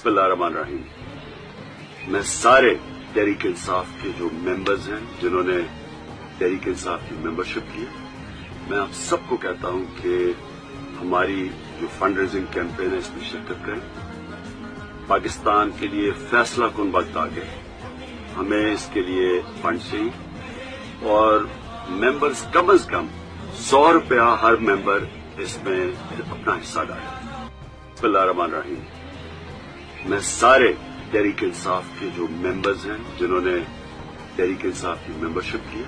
बिस्मिल्लाहिर्रहमानिर्रहीम। मैं सारे तहरीक इंसाफ के जो मेंबर्स हैं जिन्होंने तहरीक इंसाफ की मेंबरशिप की है, मैं आप सबको कहता हूं कि हमारी जो फंड रेजिंग कैंपेन है इसमें शिरकत करें। पाकिस्तान के लिए फैसला कुन वक्त आ गए, हमें इसके लिए फंड चाहिए और मेंबर्स कम से कम 100 रुपया हर मेंबर इसमें अपना हिस्सा डालें। बिस्मिल्लाहिर्रहमानिर्रहीम। मैं सारे तहरीक इंसाफ के जो मेंबर्स हैं जिन्होंने तहरीक इंसाफ की मेंबरशिप की है,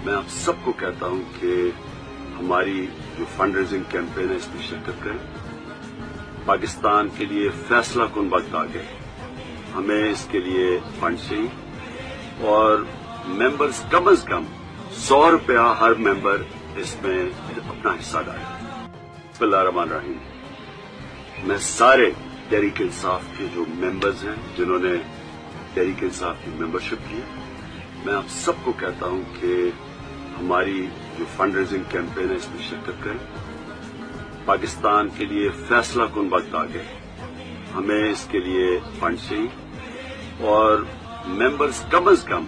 मैं आप सबको कहता हूं कि हमारी जो फंड रेजिंग कैंपेन है इसमें शिरकत करें। पाकिस्तान के लिए फैसला कुन वक्त आ गए, हमें इसके लिए फंड चाहिए और मेंबर्स कम से कम 100 रुपया हर मेंबर इसमें अपना हिस्सा डालें। बिस्मिल्लाहिर्रहमानिर्रहीम। मैं सारे तहरीक इंसाफ के जो मेंबर्स हैं जिन्होंने तहरीक इंसाफ की मेंबरशिप की है, मैं आप सबको कहता हूं कि हमारी जो फंड रेजिंग कैंपेन है इसमें शिरकत करें। पाकिस्तान के लिए फैसला कुन वक्त आ गए, हमें इसके लिए फंड चाहिए और मेंबर्स कम से कम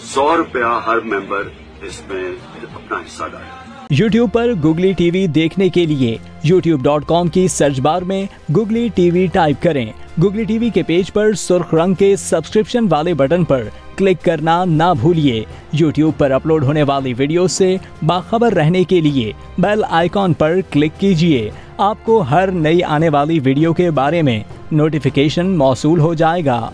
100 रुपया हर मेंबर इसमें अपना हिस्सा डालें। YouTube पर गुगली टीवी देखने के लिए youtube.com की सर्च बार में गुगली टीवी टाइप करें। गुगली टीवी के पेज पर सुर्ख रंग के सब्सक्रिप्शन वाले बटन पर क्लिक करना ना भूलिए। YouTube पर अपलोड होने वाली वीडियो से बाखबर रहने के लिए बेल आइकॉन पर क्लिक कीजिए। आपको हर नई आने वाली वीडियो के बारे में नोटिफिकेशन मौसूल हो जाएगा।